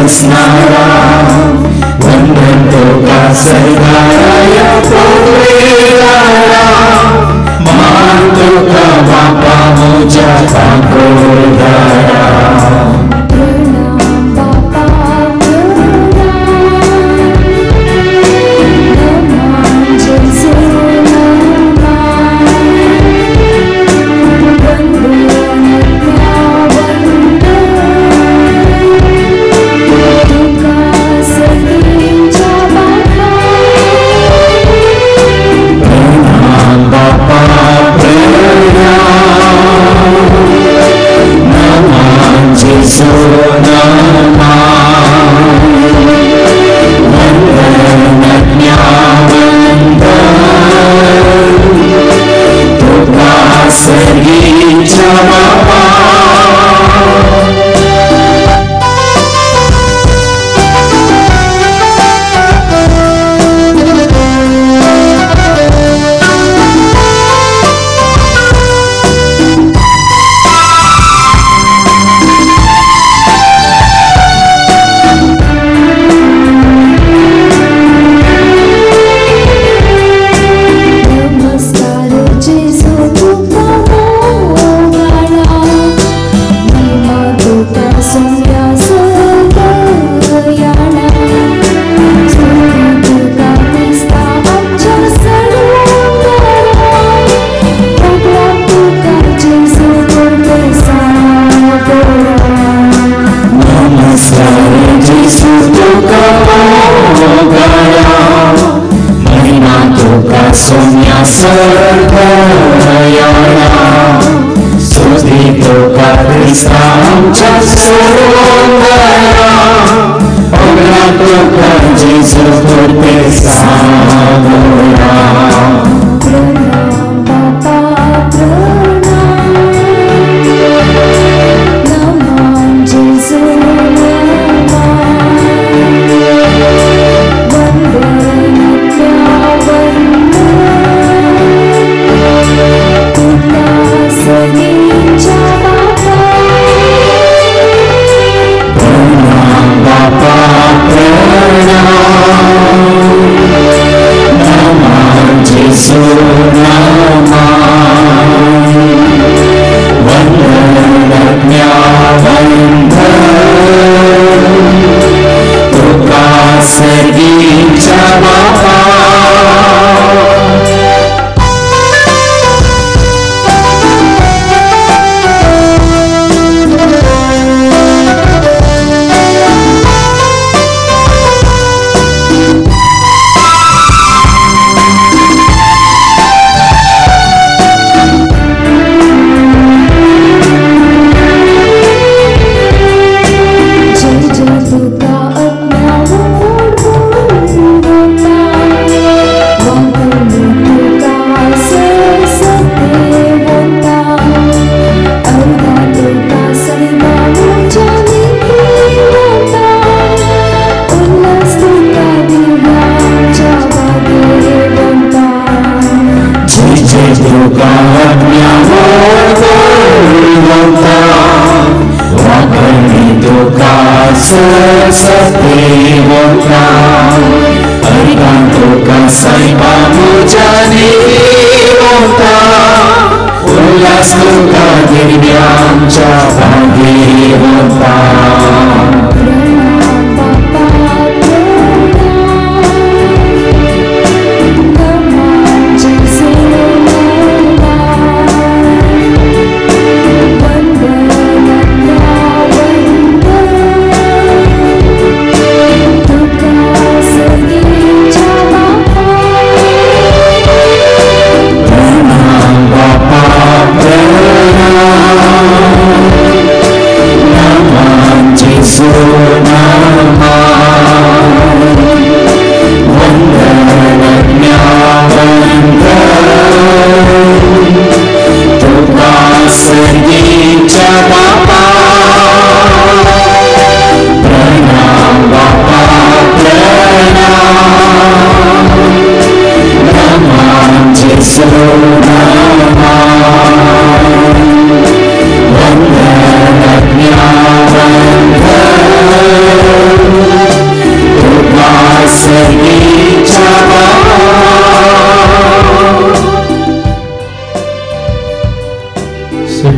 tresnara membentukka segala perwira mantukka Bapa muja pangkudara.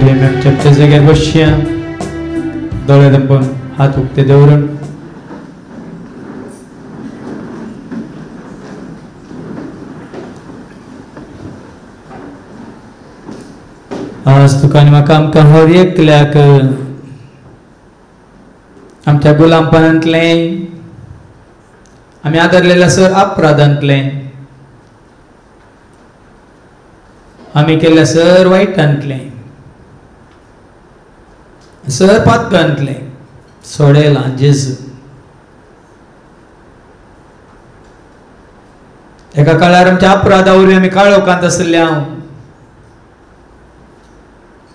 तरी आमी आमच्या जाग्यार बसया दोळे दंपन हात उक्ते दवरून आज तुका आनी म्हाका आमकां हर एकल्याक आमच्या गुलामपणांतले आमी आदरलेल्या सर अपराधांतले आमी केल्ल्या सर वायटांतले सर पातकांतले सोडयला जेजू एका काळार आमच्या अपराधा वरवीं आमी काळोखांत आसले हांव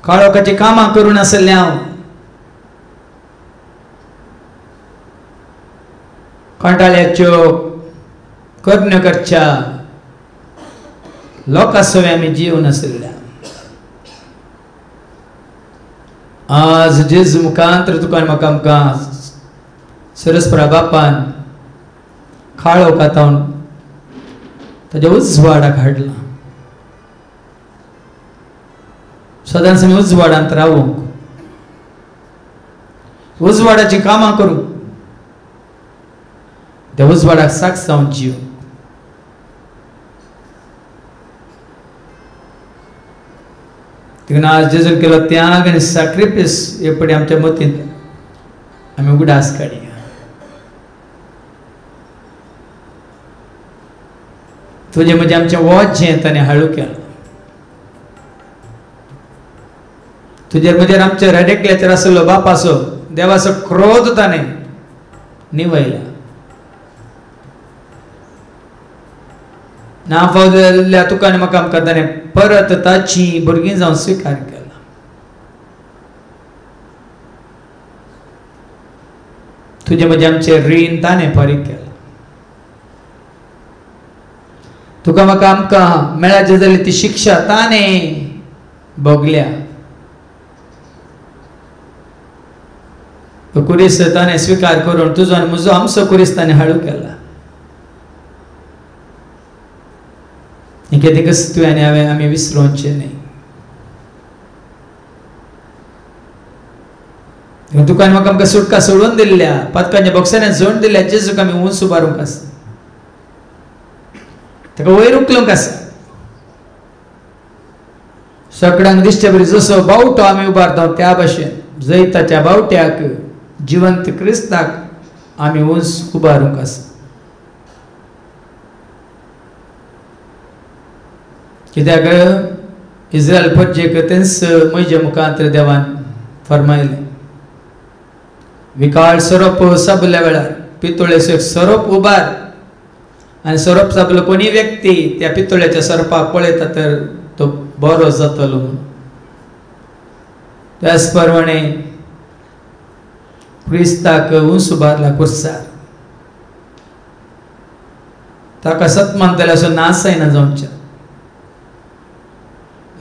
काळोखाची कामां करून आसले हांव कंटाळ्याच्यो कर्ण्यो करच्या लोकांसोबत आमी जीवन आसले आज जेजू मुखांतर तुका म्हाका आमकां सरस्वरा बापान काळोखांतावन ताच्या उजवाडाक हाडला सदांच आमी उजवाडांत रावूंक उजवाडाची कामां करूंक त्या उजवाडाक साक्ष जावन जिवंक आज जेजून केलो त्याग आनी सॅक्रिफायस हे पडे आमच्या मतींत आमी उगडास काडया तुजें म्हणजे आमचें वोजें ताणें हाळू केलां तुजेर म्हजेर आमच्या रेडेकल्याचेर आसलो बापाचो देवाचो क्रोध ताणें निवयला ना फावल्या तुका आनी म्हाका आमकां ताणें परत ताची भुरगीं जावन स्विकार केला तुजें म्हणजे आमचें रीण ताणें फारीक केलां तुका म्हाका आमकां मेळाची जाली ती शिक्षा ताणें भोगल्या तो कुरीस ताणें स्विकार करून तुजो आनी म्हजो आमचो कुरीस ताणें हाळू केला केदी कस तुवें आनी हांवें आमी विसरोवचें न्ही तुका आनी म्हाका आमकां सुटका सोडून दिल्ल्या पातकांच्या बॉक्सांनी जोड दिल्ल्या जेजूक आमी उंच उबारूंक आसा ताका वयर उखलूंक आसा सगळ्यांक दिसचे बरी जसो बावटो आमी उबारता त्या भाशेन जैताच्या बावट्याक जिवंत क्रिस्ताक आमी उंच उबारूंक आसा कित्याक इस्रायल फौजेक तेंच म्हज्या मुखांतर देवान फरमायलें विकाळ सरोप साबल्या वेळार पितोळेचो सरोप उबार आनी सरोप साबलो कोणी व्यक्ती त्या पितोळ्याच्या सरपाक पळयता तर तो बरो जातलो म्हणून त्याच प्रमाणे क्रिस्ताक उंच उबारला कुर्सार ताका सतमानतले असो नाश जायना जावचें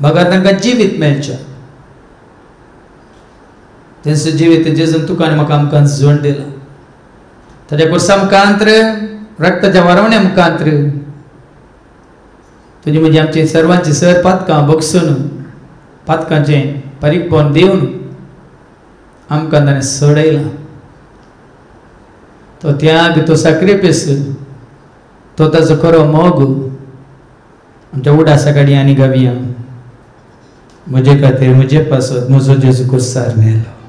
भगत तांकां जिवीत मेळचें तेंचो जिवीत जेजून तुका आनी म्हाका आमकां जोड दिला ताच्या कुर्सा मुखांतर रक्ताच्या वरवण्या मुखांतर तुजी म्हणजे आमची सर्वांची सर पातकां बगसून पातकांचें परीकपण दिवन आमकां ताणें सोडयला तो त्याग तो सॅक्रिफायस तो ताचो खरो मोग आमच्या उडासा काडी आनी गावया म्हजे खातीर म्हजे पासत म्हजो जेजू कुर्सार मेलो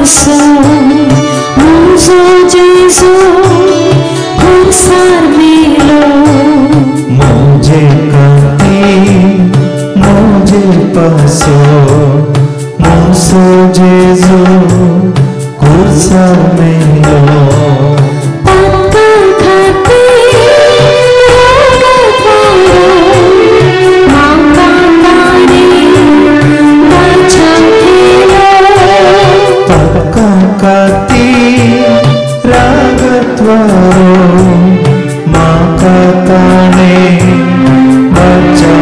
paso, muzo Jesu, kursar milo. मुझे काती मुझे पासो मुझो जेजो कुर्सा मेलो Paka khati ragatwaro, maka tani bacham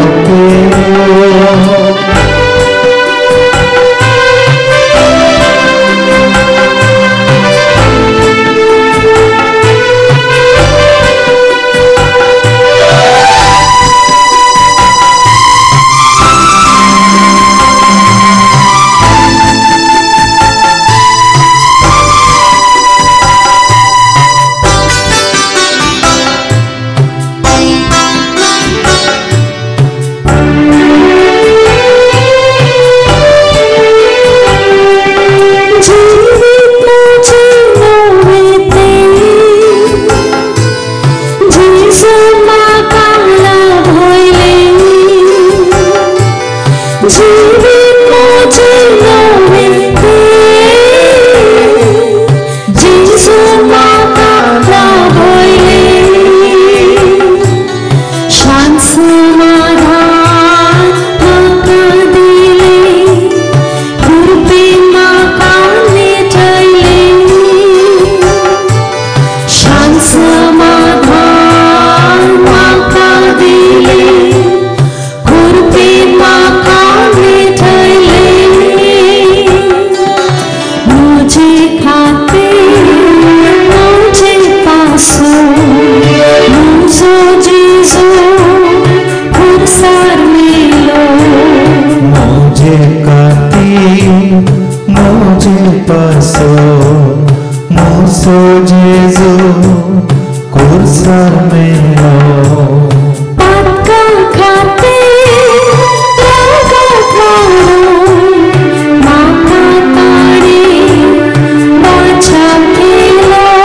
kilo.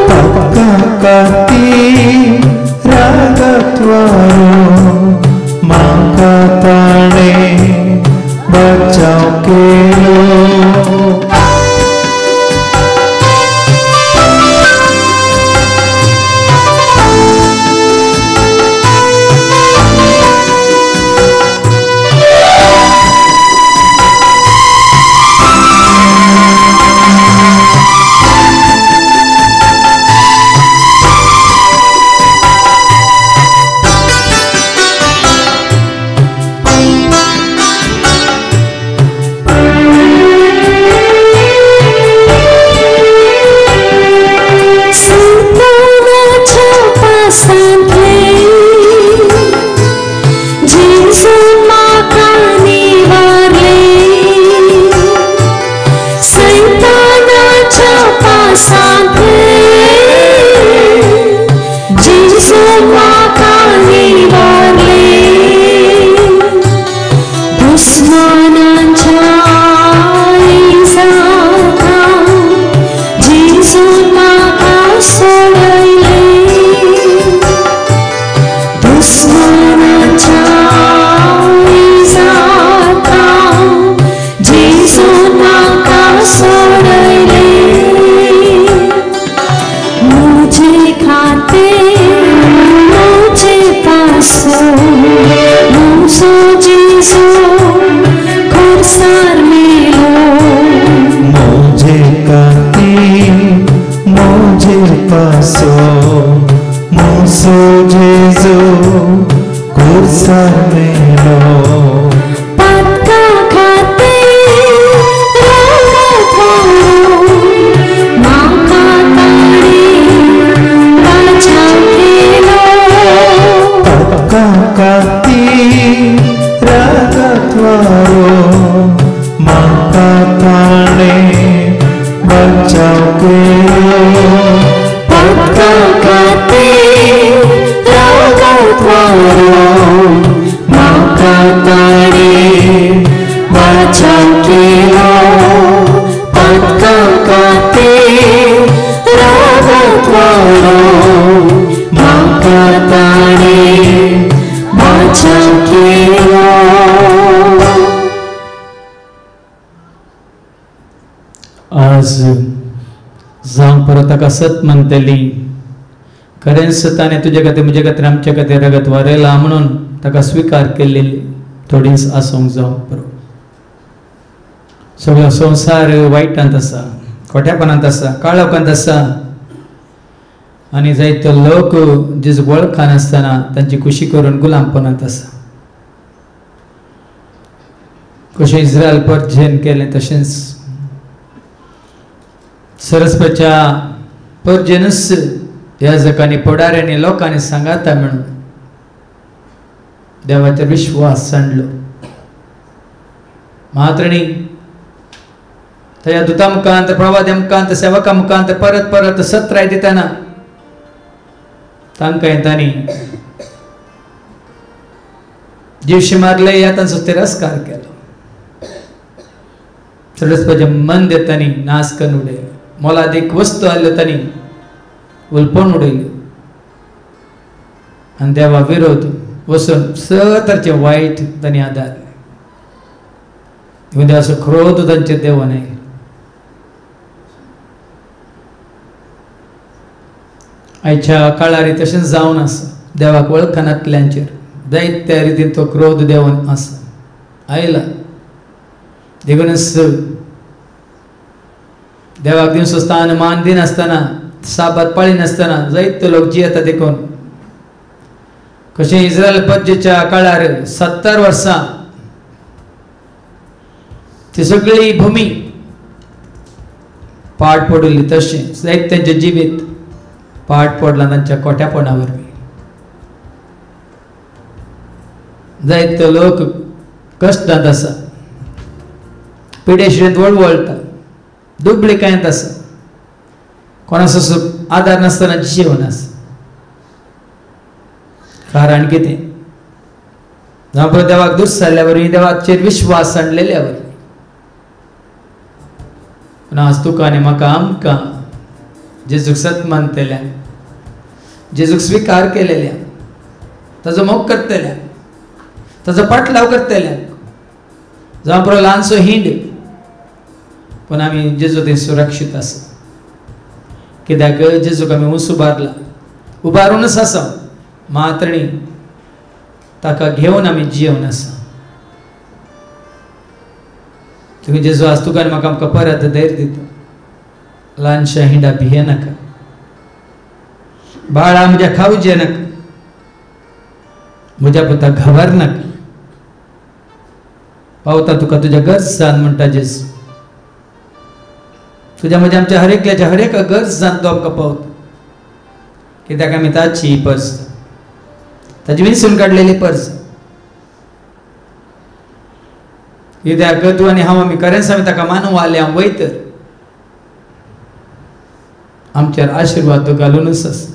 पक्का काती रागत्वारो माता ताने बचाओ के आज जावं परत ताका सत म्हणटली खरें सताने तुजे खातीर म्हजे खातीर आमचे खातीर रगत वारयला म्हणून ताका स्विकार केल्ली थोडीच आसूंक जावं बरो सगळो संवसार वायटांत आसा खोट्यापणांत आसा काळोखांत आसा आनी जायते लोक जेजूक वळखनासतना तांची खुशी करून गुलामपणांत आसा कशें इस्रायल परजेन केलें तशेंच सरस्वच्या परजेनच याजकांनी पुढाऱ्यांनी लोकांनी सांगाता म्हणून देवाचेर विश्वास सांडलो महात्रिणी त्या दुता मुखांत प्रवाद्या मुखांत सेवका मुखांत परत परत सत्राय दितना तांकां तांणी दिवशी मारले या तांचो तिरस्कार केलो सरस्वतीचे मन देतानी नाश करून उडयलो मोलादीक वस्तू आसल्यो तांणी उलपण उडयल्यो आनी देवा विरोध वचून सतरचे वायट तांणी आदारले देवाचो क्रोध तांचेर देवान आयलो आयच्या काळार तशेंच जावन आसा देवाक वळखनातल्यांचेर जायत्या रितीन तो क्रोध देवान आसा आयला देखूनच देवाक दिवचो स्थान मान दिनासतना साबात पाळी नासतना जायते लोक जियेता देखून कशें इस्रायल पद्जेच्या काळार 70 वर्सां ती सगळी भूमी पाड पडली तशें जायत्यांचें जिवीत पाड पडला तांच्या खोट्यापणा वरवीं जायते लोक कश्टांत आसा पिडेशिरेंत वळवळटा दुबळिकायेंत आसा कोणाचो आदार नासतना जिवन आसा कारण कितें जावं देवाक दूस जाल्ल्या वरवीं देवाचेर विश्वास सांडलेल्या वरवीं पूण आज तुका आनी म्हाका आमकां जेजूक सत मानतल्या जेजूक स्विकार केलेल्या ताजो मोग करतल्या ताजो पाटलाव करतल्या जावं बरो ल्हानसो हिंड पूण आमी जेजू थंय सुरक्षीत आसा कित्याक जेजूक आमी उबारला उबारूनच आसा मात्रिणी ताका घेवन आमी जिवन आसा तुम्ही जेजू आज तुका आनी म्हाका आमकां परत धैर्य दिता ल्हानशा हिंडा भिये नाका बाळा म्हज्या खावचे नाका म्हज्या पुता घाबर नाका पावता तुका तुज्या गरजान म्हणटा जेजू तुज्या म्हज्या आमच्या हरेकल्याच्या हरेक गरजान तो आमकां पावता कित्याक आमी ताची पर्स ताची विंचून काडलेली पर्स कित्याक तूं आनी हांव आमी खरेंच आमी ताका मानूं आले हांव वयतर आमचेर आशिर्वाद तो घालूनच आसा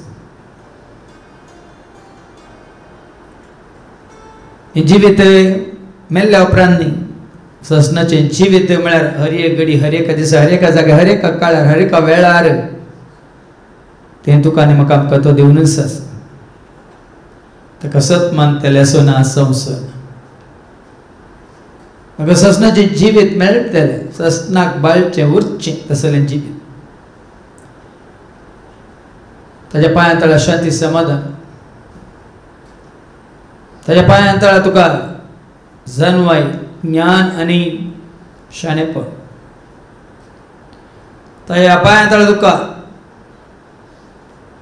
जिवीत मेल्ल्या उपरांत न्ही ससनाचें जिवीत म्हळ्यार हर एक घडी हर एका दिसा हर एका जाग्यार हर एका काळार हर एका वेळार तें तुका आनी म्हाका आमकां तो दिवनच आसा ताका सत मानतले सोना आसूं म्हाका ससनाचें जिवीत मेळटलें ससनाक बाळचें उरचें तसलें जिवीत ताज्या पांया तळा शांती समाधान ताज्या पांया तळा तुका जनवाय ज्ञान आनी शाणेपण ताज्या पांया तळा तुका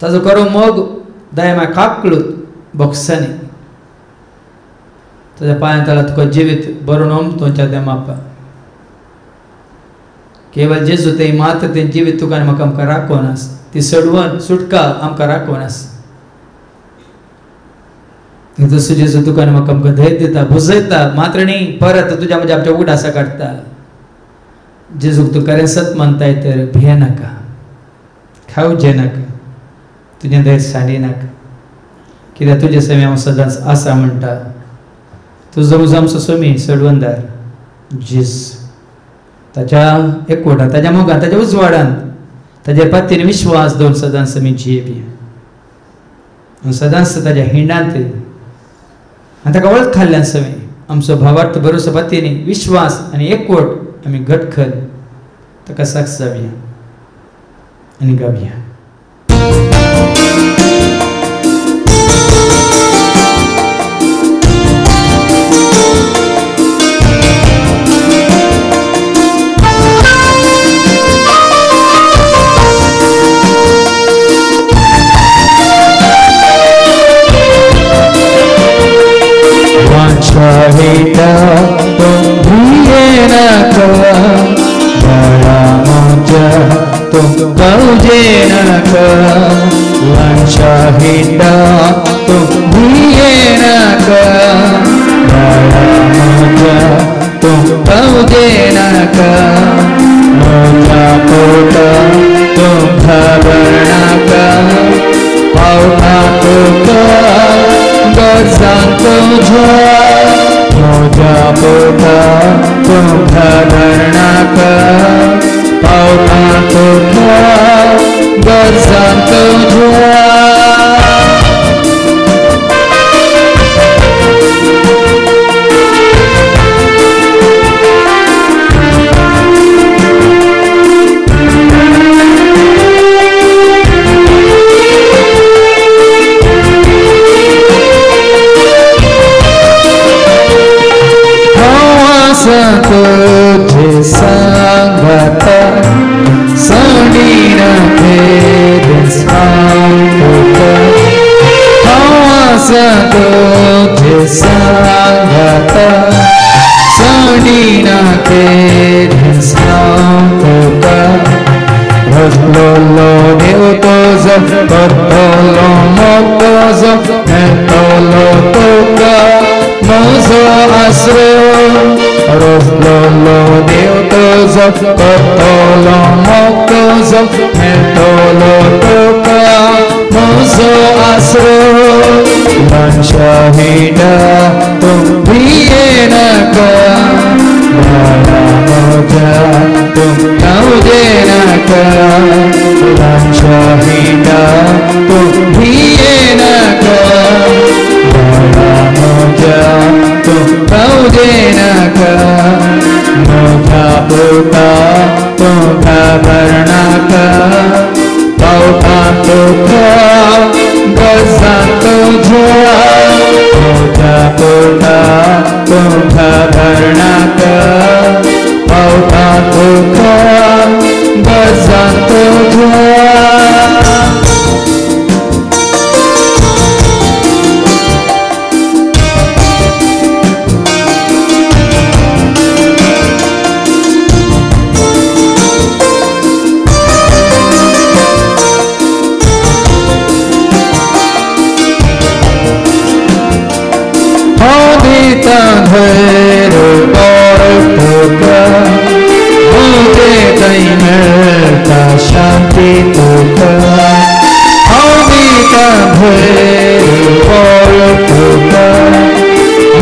ताजो खरो मोग दायमा काकळूत बोक्सांनी ताज्या पांया तळा तुका जिवीत बरोवन ओमतोच्या त्या मापा केवळ जेजू ते मात्र तें जिवीत तुका आनी म्हाका आमकां राखोवन आसा ती सोडवून सुटका आमकां राखोवन आसा जसो जेजू तुका आनी म्हाका आमकां धैर्य दिता बुजयता मात्र न्ही परत तुज्या म्हज्या आमच्या उगडासा काडटा जेजूक तूं खरें सत मानताय तर भिये नाका खावचे नाका तुजें धैर्य सांडी नाका कित्याक तुजे समी हांव सदांच आसा म्हणटा तुजो उजो आमचो सोमी सोडवंदार जेजू ताच्या एकवटांत ताज्या मोगान ताज्या उजवाडांत ताज्या पातीन विश्वास दवरून सदांच आमी जियेवया सदांच ताज्या हिंडांत आनी ताका वळखाल्ल्यान समी आमचो भावार्थ भरोसो पातीनी विश्वास आनी एकवट आमी घट कर taka saksawia ani gawia. Shahida tum bhiye na ka bada moja tum kauje na ka wan shahida tum bhiye na ka bada moja tum kauje na ka moja kota tum khabar na ka pauta kota gazan tujha moja kota tum khabar na ka pauta kota gazan tujha. तुझे संगता सोनीना भेद सांगता तुझे संगता सोनीना भेद सांगता Roslo neutozo totolo motozo netolo toka mozo asro. Roslo neutozo totolo motozo netolo toka mozo asro. Lan shahida tum bhiye na ka bada moja tum kauje na ka lan shahida tum bhiye na ka bada moja tum kauje na ka moja puta tum khabar na ka pauta tukha gazan tujha moja puta tum khabar na ka pauta tukha gazan tujha. Dhairu Tuka Mujhe Dai milta Shanti Tuka Amita Dhairu Tuka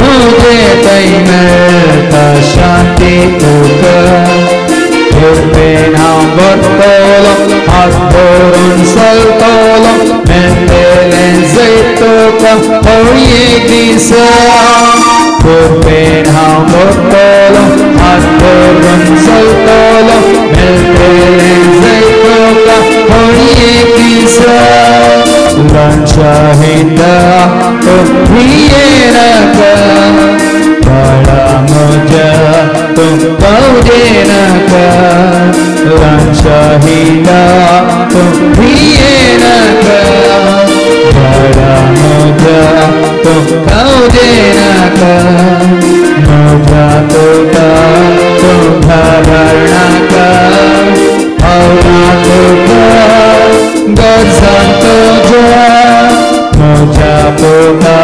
Mujhe Dai milta Shanti Tuka Urpenam Vartolam Adhoran Saltolam Mentelen Zaituka Hoye Disa Urpenam Vartolam Adhoran Saltolam Mentelen Zaituka Hoye Disa Lan shahida tum bhiye na ka bada moja tum kauje na ka lan shahida tum bhiye na ka bada moja tum kauje na ka moja kota tum khabar na ka aura kota gazan tujha moja kota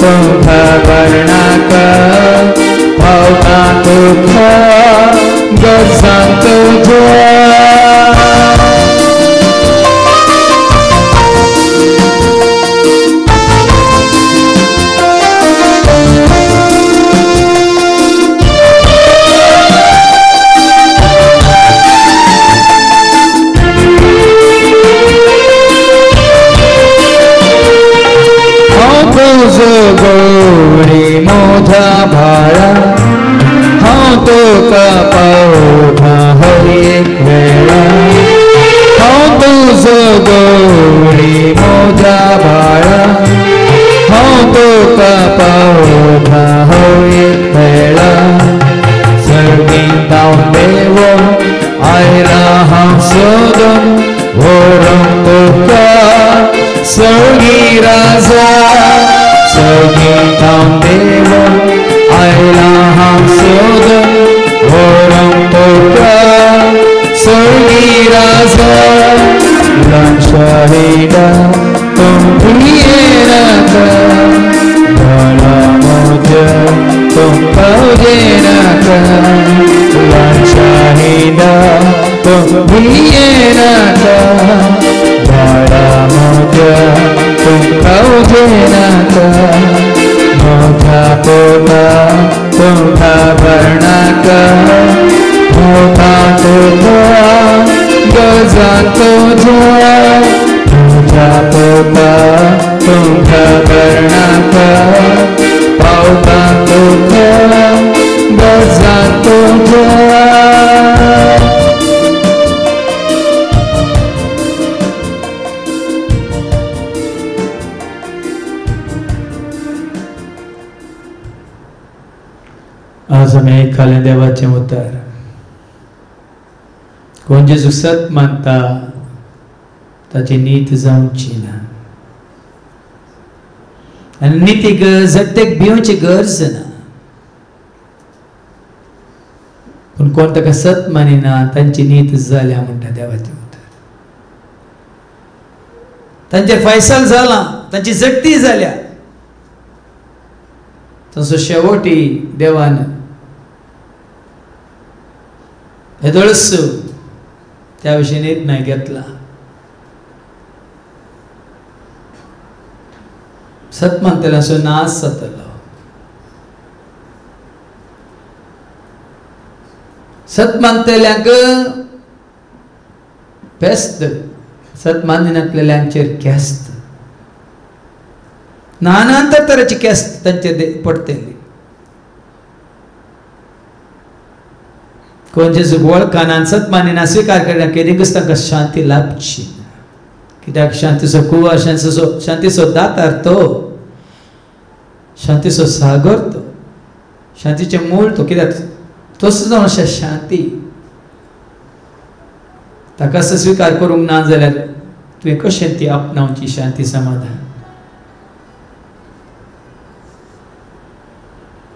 tum khabar na ka pauta tukha gazan tujha. Gori modha bhara हाँ तो का पौधा हरिये आयला हांव सोदून व्हरोंक तुका सगळी राजा सगळी हांव देव आयला हांव सोदून व्हरोंक तुका सगळी राजा शाहिदा तुम येनाका भला मोजा तुम पावजेनाका शाहिदा तुम येनाका भला मोजा तुम पावजेनाका मोजा पोता तुम भरनाका मोता तुका गजा तुझा तुझा पोता तुझा भरनाका पावता तुका गजा तुझा आज आम्ही ऐकले देवाचे उतार कोण जेजू सत मानता ताची नीत जावची ना आनी नितीक जगतेक भिवची गरज ना पूण कोण ताका सत मानिना तांची नीत जाल्या म्हणटा देवाचे उतार तांचेर फैसल जाला तांची जगती जाल्या तसो शेवटी देवान हेदळस त्या विषयी निर्णय घेतला सत म्हणतेल्याचो नाश जातलो सत मानतेल्यांक पेस्त सत मानिनासलेल्यांचेर केस्त नाना तरेची केस्त तांचेर पडटली कोण जेजूक वळखाना सत मानिना स्वीकार करना केदीकच तांकां शांती लाभची कित्याक शांतीचो कुंवर शांतीचो दातार तो शांतीचो सागर तो शांतीचे मूळ तो कित्याक तोच जावन अशें शांती ताका स्वीकार करूंक ना जाल्यार तुवें कशें ती आपणावची शांती समाधान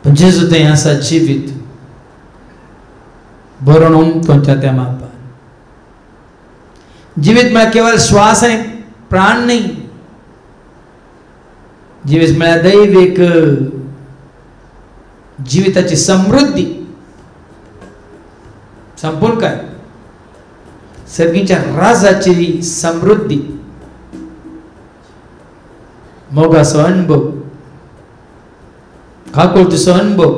पण जेजू थंय आसा जिवीत बरोवन उमथोवच्या त्या मापान जिवीत म्हळ्यार केवळ श्वास आनी प्राण न्ही जिवीत म्हळ्यार दैवीक जिविताची समृद्धी संपूर्ण काय सर्गीच्या राजाची समृद्धी मोगाचो अनुभव काकुळतीचो अनुभव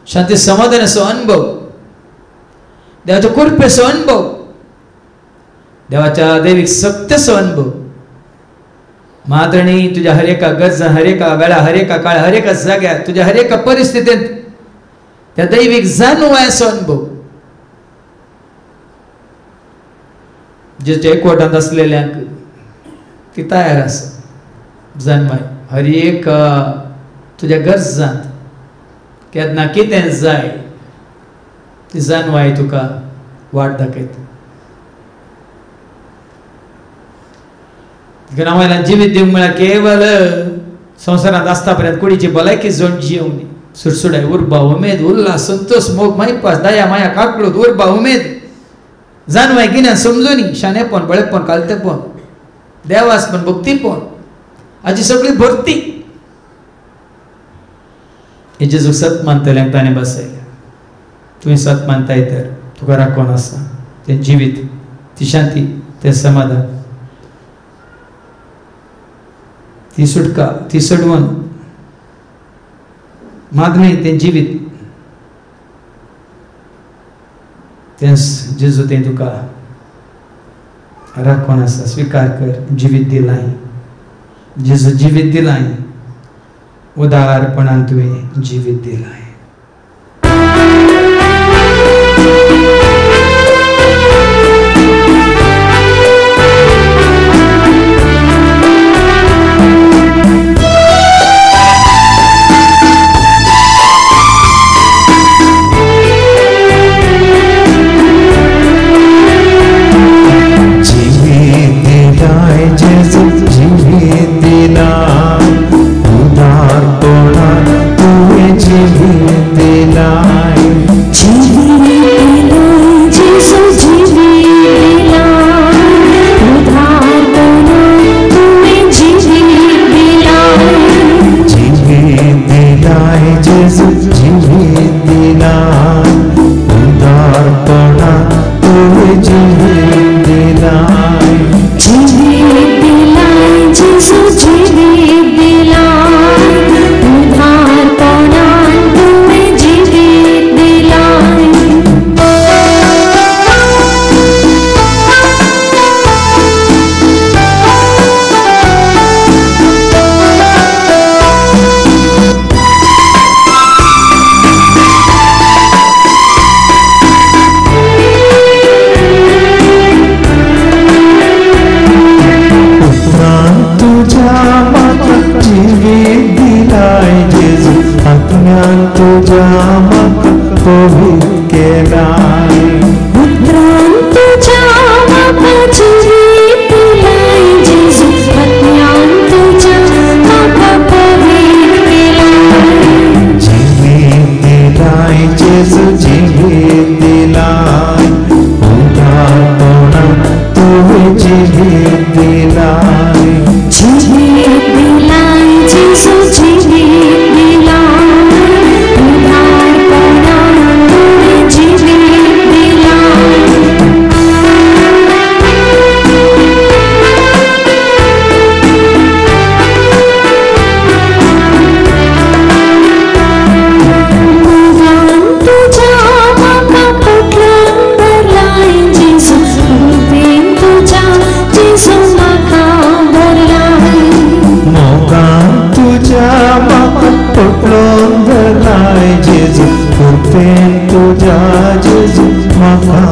शांती समाधानाचो अनुभव देवाच्या कृपेचो अनुभव देवाच्या दैविक सत्याचो अनुभव मात्र न्ही तुझ्या हर एका गरजा हर एका वेळा हर एका काळ हर एका जाग्यार तुझ्या हर एका परिस्थितीत त्या दैविक जाणवायचो अनुभव जेच्या एकवटांत असलेल्यांक ती तयार आसा जाणवाय हर एक तुझ्या गरजांत केन्ना कितें जाय ती जाणवाय तुका वाट दाखयता घरावयल्यान जिवीत दिवंक म्हळ्यार केवळ संवसारांत आसता पर्यंत कुडीची भलायकी जोड जियोवनी सुरसुडाय उर्बा उमेद उल्हास संतोष मोग मायपास दया माया काकळूत उर्बा उमेद जाणवाय गिन्यान समजुनी शाणेपण बळेपण कालतेपण देवासपण भक्तीपण हाची सगळी भरती हे जेजू सत मानतल्यांक ताणें बसयल्या तुवें सत मानताय तर तुका राखोन आसा तें जिवीत ती शांती तें समाधान ती सुटका ती सोडवण मात न्ही तें जिवीत तें जेजू तें तुका राखोन आसा स्वीकार कर जिवीत दिलाय जेजू जिवीत दिलाय उदारपणान तुवें जिवीत दिलाय जीवित दिलाए, जीवित दिलाए यीशु जीवित दिलाए, उद्धार प्रदान तुम्हें जीवित दिलाए। तुझा मत कोई के लाए, पुत्रान तुझा मत जीवित दिलाए यीशु, अज्ञान तुझा मत पवित्र दिलाए। जीवित दिलाए यीशु जीवित दिलाए, उद्धार प्रदान तुम्हें जीवित दिलाए, जीवित दिलाए यीशु जीवित दिलाए, उद्धार प्रदान तुम्हें जीवित दिलाए। पुत्रान तुझा मत पुत्रान लाए यीशु, प्रेम तुझा यीशु मका लाए। मौका तुझा मत पुटलों लाए यीशु, प्रेम तुझा यीशु मका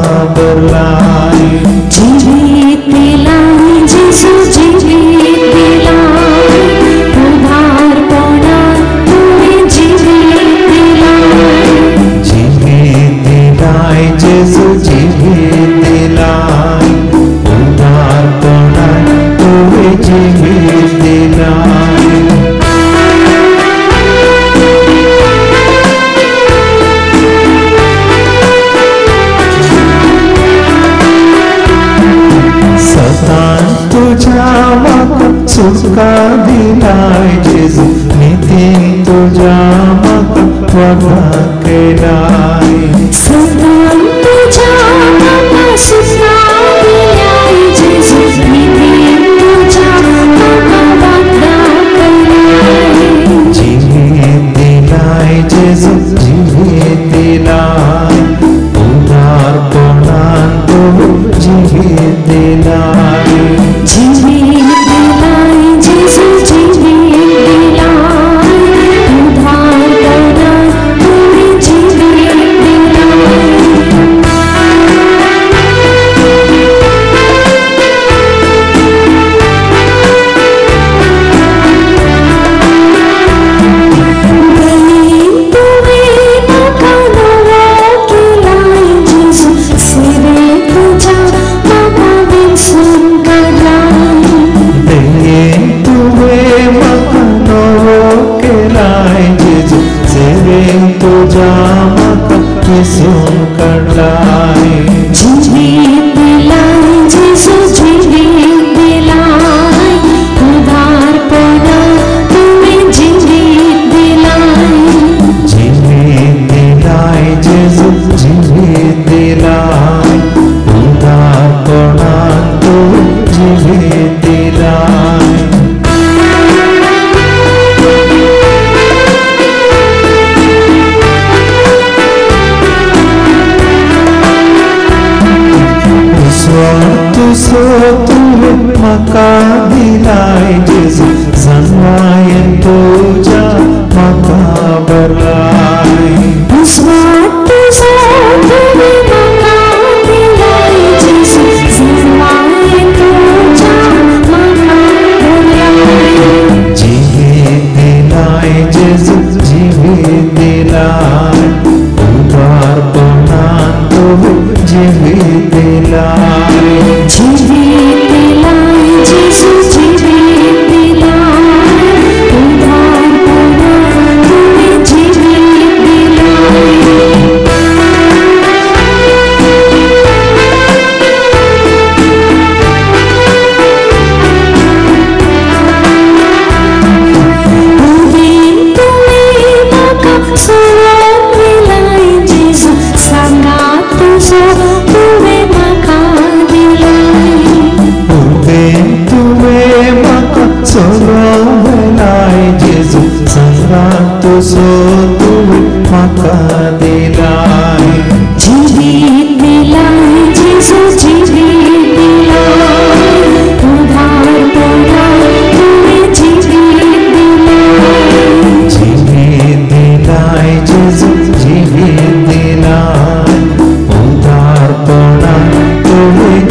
लाए, जीवित दिलाए यीशु जीवित दिलाए, उद्धार प्रदान तुम्हें जीवित दिलाए। जीवित दिलाए यीशु जीवित दिलाए, उद्धार प्रदान तुम्हें जीवित दिलाए। सतान तुझा मत सुखा दिलाए यीशु, नितिन तुझा मत वगा के लाए, सतान तुझा मत सुखा दिलाए यीशु, नितिन तुझा मत वगा कराए। जीवित दिलाए यीशु जीवित दिलाए, उद्धार प्रदान तुम्हें जीवित दिलाए, जीवित दिलाए यीशु जीवित दिलाए, उद्धार प्रदान तुम्हें जीवित दिलाए। प्रेम तुम्हें मका खिलाए यीशु, सेवे तुझा मका दिन सुनकर लाए। दे तुम्हें मकानो के लाए यीशु, सेवे तुझा मत सुन कर लाए, जीवित दिलाए यीशु जीवित दिलाए, उद्धार प्रदान तुम्हें जीवित दिलाए। जीवित दिलाए यीशु जीवित दिलाए, उद्धार प्रदान तुम्हें जीवित दिलाए। सो तुम्हें मका दिलाए यीशु, सनवाय तुझा मका बरलाए, स्वार्थ से तुम्हें मका दिलाए यीशु, सनवाय तुझा मका बरलाए। जीवित दिलाए यीशु जीवित दिलाए, उद्धार प्रदान तुम्हें जीवित दिलाए, जीवित दिलाए यीशु जीवित दिलाए, उद्धार प्रदान तुम्हें जीवित दिलाए। दिन तुम्हें मका सोने लाए यीशु, संगात तुझा तुम्हें मका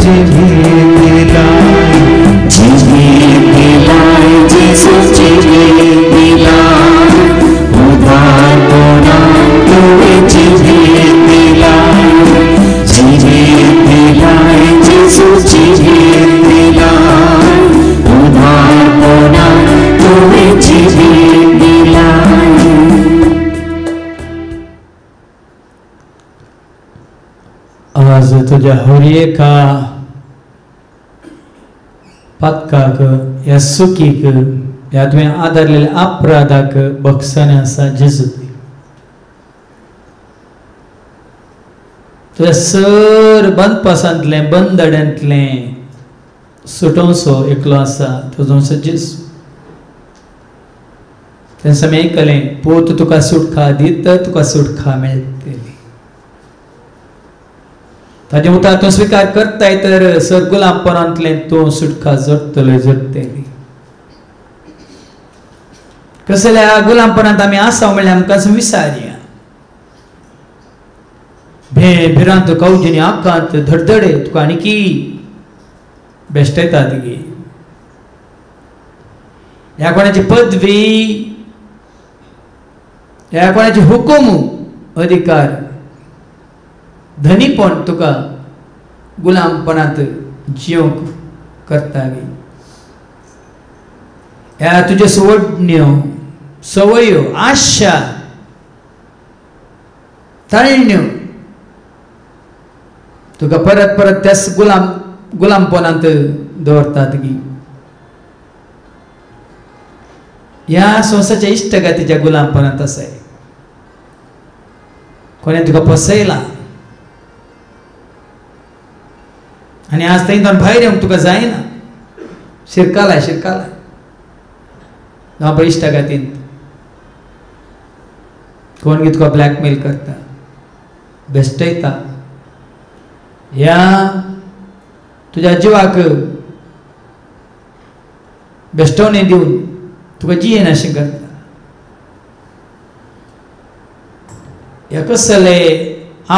जीवित दिलाए, जीवित दिलाए यीशु जीवित दिलाए, उद्धार तुवे जीवित दिलाए, जीवित दिलाए यीशु जीवित दिलाए, उद्धार तुवे जीवित दिलाए। आज तुझ्या होरयेका पत्काक या सुखीक या तुवें आदारलेल्या अपराधाक बक्षण आसा जेजू तुझ्या सर बंदपासांतले बंदड्यांतले सुटोवचो एकलो आसा तुजो आसा जेजू तेन्ना आमी आयकलें पोत तुका सुटका दित तुका सुटका मेळटली ताजे उतर तूं स्वीकार करताय तर सर गुलामपणांतले तूं सुटका जोडटली कसल्या गुलामपणांत आमी आसा म्हणल्यार आमकां विचारया भिरांत कवजिनी आकांत धडधडे तुका आनीकी बेश्टयता तुगे ह्या कोणाची पदवी ह्या कोणाची हुकूम अधिकार धनीपण तुका गुलामपणांत जिवंक करता गे ह्या तुज्यो सोडण्यो सवयो आशा ताळण्यो तुका परत परत त्याच गुलामपणांत दवरतात गी ह्या संवसाराच्या इश्टगातीच्या गुलामपणांत आसाय कोणें तुका फसयला आनी आज थंयच्यान भायर येवंक तुका जायना शिरकालाय ना पळय इश्टगातींत कोण गी तुका ब्लॅकमेल करता बेश्टयता ह्या तुज्या जिवाक बेश्टवणी दिवन तुका जियेना अशें करता ह्या कसले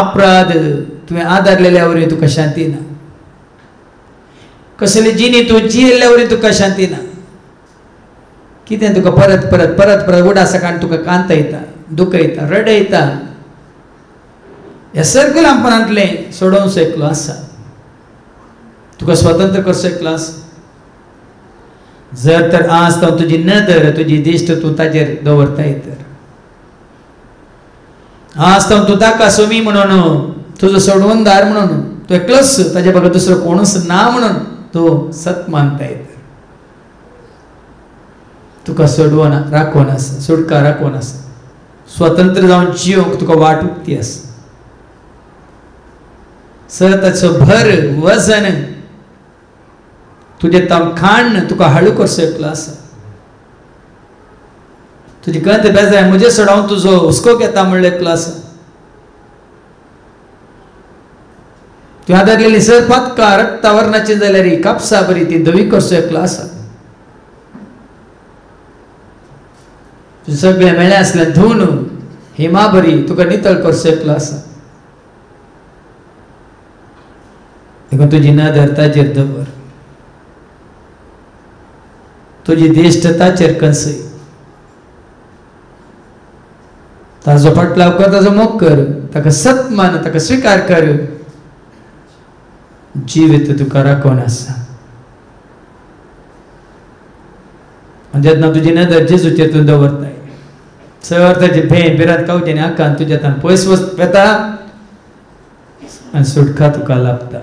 अपराध तुवें आदारलेल्या वरवीं तुका शांती ना कसले जिणी तूं जियेल्ल्या वरवीं तुका शांती ना कितें तुका परत परत परत परत उडासकान तुका कांत येता दुख येता रड येता ह्या सगळ्या गुलामपणांतलें सोडोवंक शकलो आसा तुका स्वतंत्र करचो शकलो आसा जर तर आज तो तुजी नदर तुजी दिश्ट तूं ताजेर दवरताय तर आज तो तूं ताका सोमी म्हणून तुजो सोडवणदार म्हणून तूं एकलोच ताजे बगर दुसरो कोणूच ना म्हणून तूं सत मानताय तर तुका सोडवना राखोन आसा सुटका राखोन आसा स्वतंत्र जावन जिवंक तुका वाट उक्ती आसा सताचो भर वजन तुजे तमखाण तुका हळू करचो शकलो आसा तुजी गंध बेजाय म्हजे सोडावन तुजो हुस्को घेता म्हणलो एकलो आसा तूं आदारलेली सर पत्का रक्ता वर्णाची जाल्यार कापसा बरी ती धवी करचो एकलो आसा तुजें सगळें मेळ्ळें आसलें धुवन हिमा बरी तुका नितळ करचो एकलो आसा देखून तुजी नदर ताजेर दवर तुजी दिश्ट ताचेर कंसय ताजो फाटलाव कर ताजो मोग कर ताका सत मान ताका स्वीकार कर जिवीत तुका राखोन आसा जेन्ना तुजी नदर जेजूचेर तूं दवरताय सर ताची भेन बिरात कावजेनी आकान तुज्या तान पयस वेता आनी सुटका तुका लाभता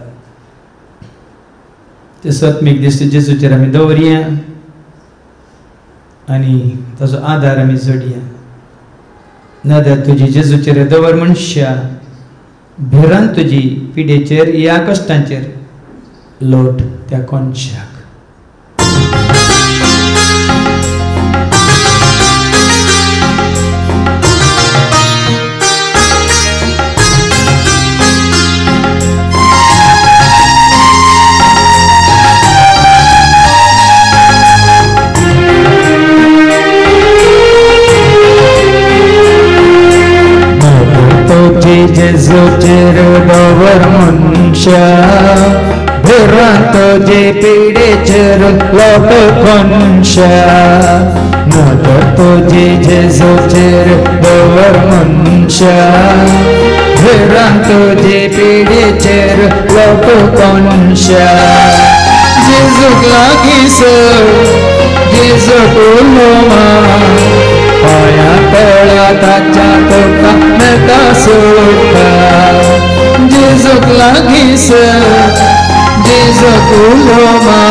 ते सत्मीक दिश्ट जेजूचेर आमी दवरया आनी ताजो आदार आमी जोडया नदर तुजी जेजूचेर दवर मनशा भिरांत तुजी पिडेचेर या कश्टांचेर लोट त्या कोनशाक जेजूचेर दवर मनशा तुझे पिडेचर लोक कोणशा नदर तुझे जेजूचेर दवर मनशा तुझे पिडेचेर लोक कोणशा जेजूक लागीसर जेजूक उलोमा पाया तळा ताच्या तुका मेळटा सुटका जेजूक लागीसर जेजूक उलोमा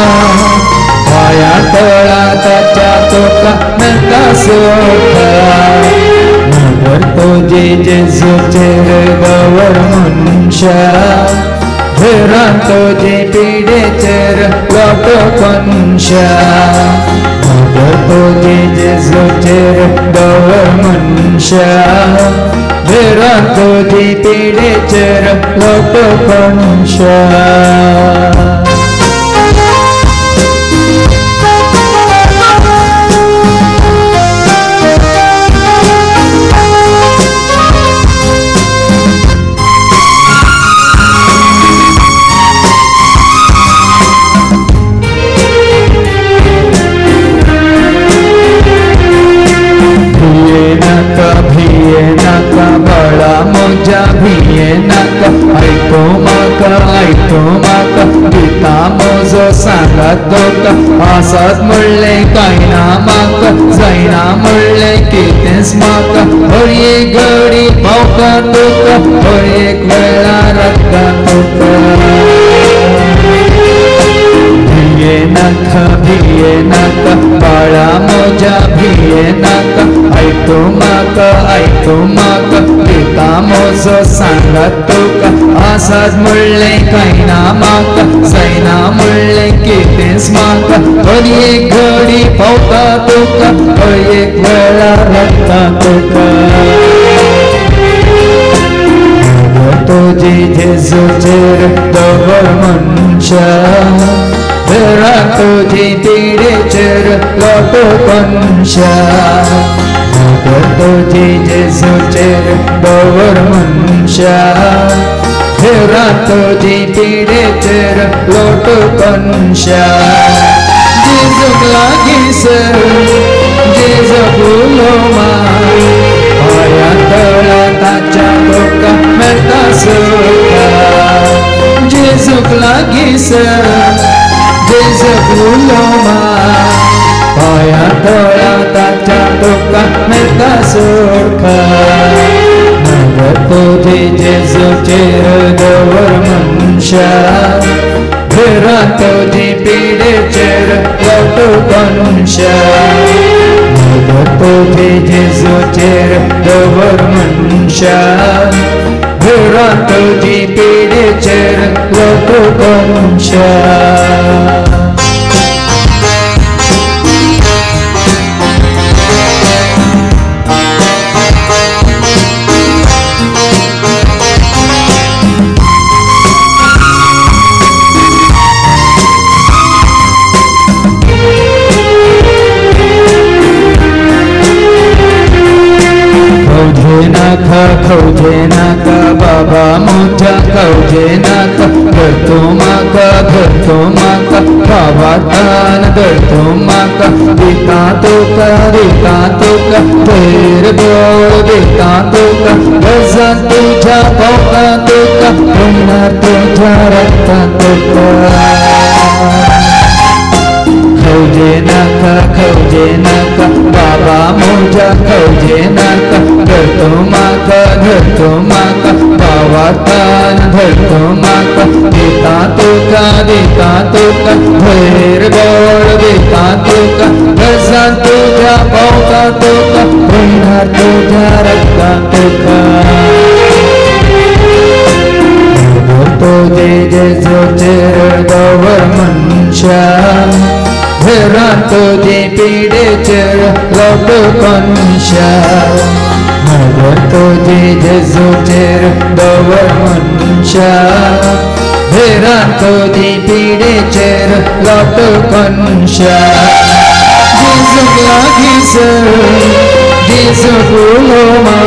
पाया तळा ताच्या तुका मेळटा सुटका नदर तुझे जेजूचेर दवर मनशा तुझे पिडेचेर लोक कोणशा नदर तुझे जेजूचेर दवर मनशा तुझे पिडेचेर लोक कोणशा बळा मोजा भिये नाका आयतो म्हाका दिता मोजो सांगात तुका आसात म्हणलें कांय ना म्हाका जायना म्हणलें कितेंच म्हाका हर एक घडी पावता तुका हर एक वेळार राखता तुका भिये नाका बाळा मोजा भिये नाका आयतो म्हाका दिता मोजो सांगात तुका आसात म्हणलें कांय ना म्हाका जायना म्हणलें कितेंच म्हाका हर एक घडी पावता तुका हर एक वेळार राखता तुका तुझे जेजूचेर दवर मनशा तुझे पिडेचेर लोक कोणशा तुझे जेजूचेर दवर मनशा तुझे पिडेचेर लोक कोणशा जेजूक लागीसर जेजूक उलोमा पाया तळा ताच्या तुका मेळटा सुटका जेजूक लागीसर जेजूक उलोमा पाया तळा ताच्या तुका मेळटा सुटका नदर तुझे जेजूचेर दवर मनशा तुझे पिडेचेर लोक कोणशा नदर तुझे जेजूचेर दवर मनशा तुझे पिडेचेर लोक कोणशा खवजे नाका बाबा मोजा खवजे नाका धरतो म्हाका भावातान धरतो म्हाका दिता तुका भैर बोळ दिता तुका गजा तुझ्या पावता तुका पुन्नार तुझ्या रक्ता तुका खवजे नाका बाबा मोजा खवजे नाका धरतो म्हाका भावातान धरतो म्हाका दिता तुका भैर बोळ दिता तुका गजा तुझ्या पावता तुका पुन्नार तुझ्या रक्ता तुका तुझे जेजूचेर दवर मनशा तुझे पिडेचेर लोक कोणशा नदर तुझे जेजूचेर दवर मनशा तुझे पिडेचेर लोक कोणशा जेजूक लागीसर जेजूक उलोमा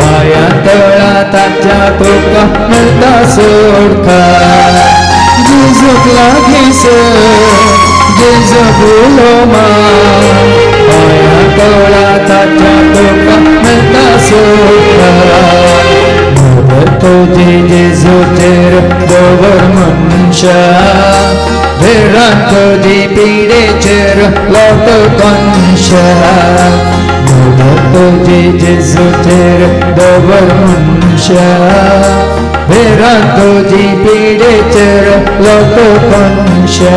पाया तळा ताच्या तुका मेळटा सुटका लागीस जेजू भुलोमा पाया तोळा ताच्या तुका मेळटा सुख तुझे जेजूचेर दवर मनशा भेरान तुझी पिडेचेर लोट कंशा तुझे जेजूचेर दवर मनशा भेरान तुझी पिडेचेर लोट कंशा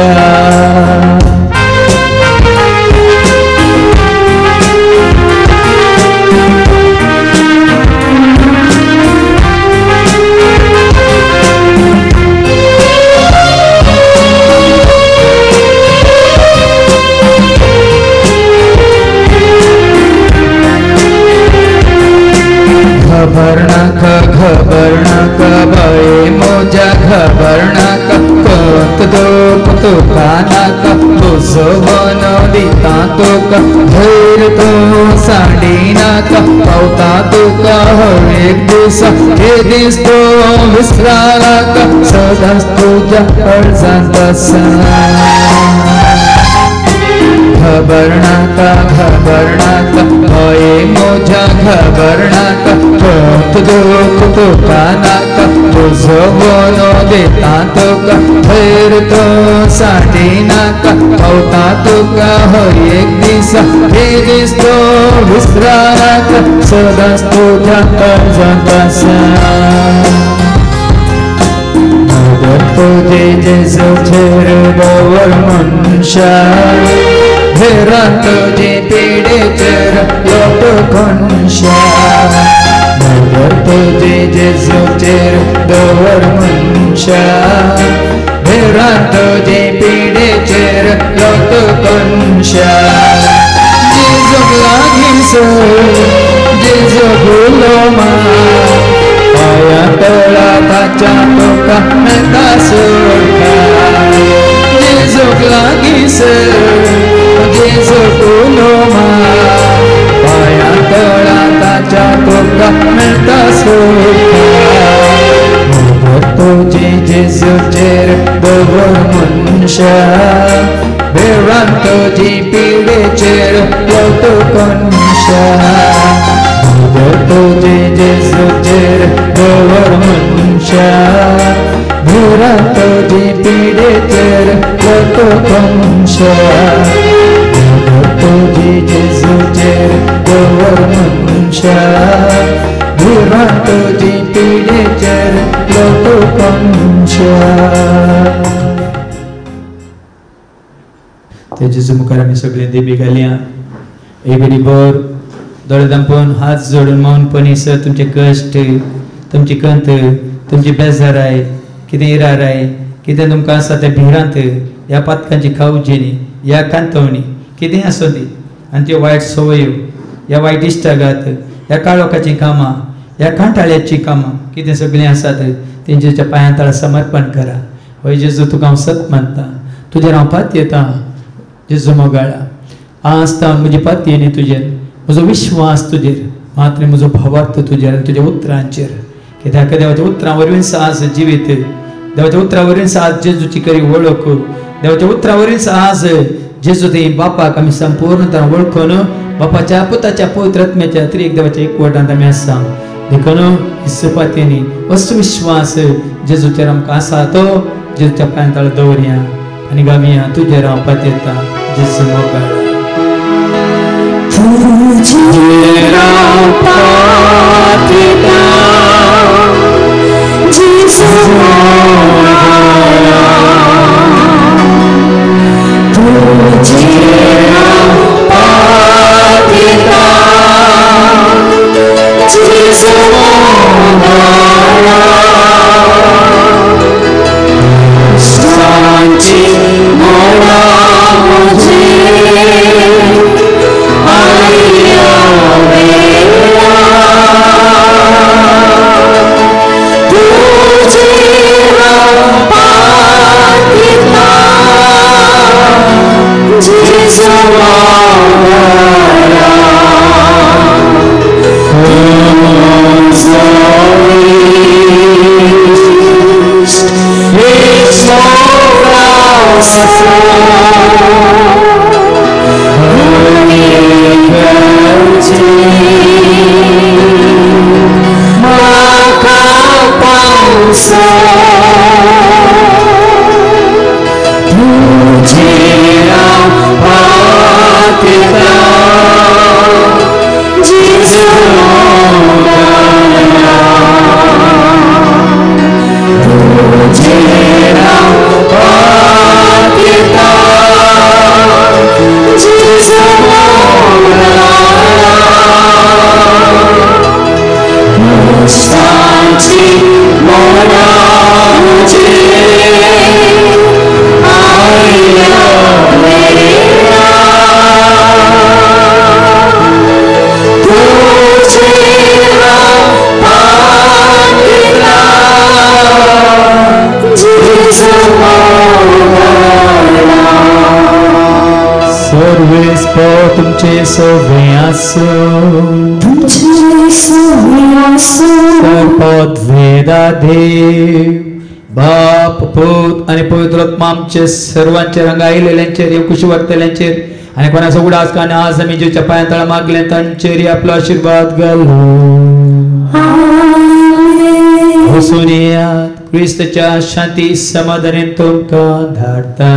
खबर नाका बाये मोजा खबर नाका कोत दोक तुका नाका तुझो वनो दिता तुका धैर्य तो सांडी नाका पावता तुका हर एक दीस हे दीस तो विसरा नाका सदांच तुज्या काळजांत आसा खबर नाका होये मोजा खबर नाका कोत दूख तुका नाका तुझो बोलो देता तुका धैर्य तो सांडी नाका पावता तुका हर एक दीस हे दीस तो विसरा नाका सदांच तुज्या काळजांत आसा तुझे जेजूचेर दवर मनशा भेरान तुझे पिडेचेर लोट कंशा तुझे जेजूचेर दवर मनशा भेरान तुझे पिडेचेर लोट कंशा जेजूक लागीस जेजू भुलोमा पाया तोळा ताच्या तुका मेळटा सुख जेजूक लागीस जेजू भुलोमा पाया तोळा ताच्या तुका मेळटा सुख तुझे जेजूचेर दवर मनशा भेरान तुझी पिडेचेर लोट कंशा तुझे जेजूचेर दवर मनशा भेरान तुझी पिडेचेर लोट कंशा तुझे जेजूचेर दवर मनशा भेरान तुझी पिडेचेर लोट कंशा ते जेजू मुखार आमी सगळे देबी घालया एक बरी बोर दोळे धांपून हात जोडून मौनपणी सर तुमचे कश्ट तुमची कंत तुमची बेजाराय कितें इराराय कितें तुमकां आसा ते भिरांत ह्या पातकांची खावजेनी ह्या कांतवणी कितें आसूं ती आनी त्यो वायट संवयो ह्या वायट इश्टागात ह्या काळोखाची कामां ह्या कांटाळ्याची कामां कितें सगळें आसात तेंच्या पांयां तळा समर्पण करा हय जेजू तुका हांव सत मानता तुजेर हांव पात येता जेजू मोगाळा आसता म्हजी पात येनी तुजेर म्हजो विश्वास तुजेर मात्र म्हजो भावार्थ तुजेर आनी तुज्या उतरांचेर कित्याक देवाच्या उतरां वरवीं आज जिवीत देवाच्या उतरां वरवीं आज जेजूची करी वळख देवाच्या उतरां वरवीं आज जेजू ते बापाक आमी संपूर्णतन वळखून बापाच्या पुताच्या पवित्र आत्म्याच्या त्रिएक देवाच्या एकवटांत आमी आसा देखून हिस्सपातेनी असो विश्वास जेजूचेर आमकां आसा तो जेजूच्या पांयां तळा दवरया आनी गावया तुजेर हांव पात येता जेजू मोगाळा तुझेर हांव पात येता जेजू मोगाळा तुझेर हांव पात येता जेजू मोगाळा सांची मोडा मुझे It's more तुमचे सव्यासो वेदादेव बाप पूत आणि पवित्रोत्माचे सर्वांचे रंगायलेल्यांचेर येवकुशी वर्तल्यांचेर आणि कोणाचो उडास काने आज आमी जेच्या पांया तळा मागले तांचेर आपलो आशीर्वाद घालो वचून येयात क्रिस्ताच्या शांती समाधानान तुमकां धाडटा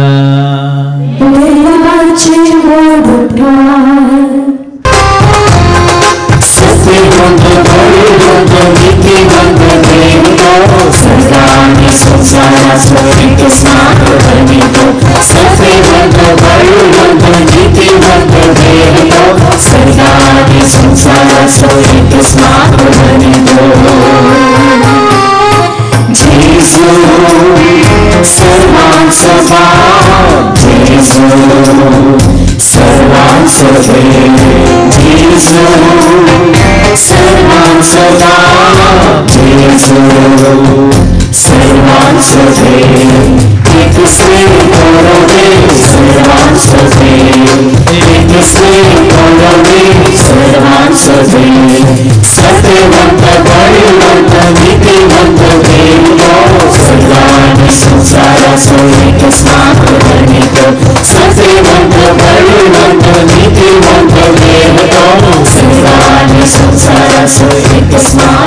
It's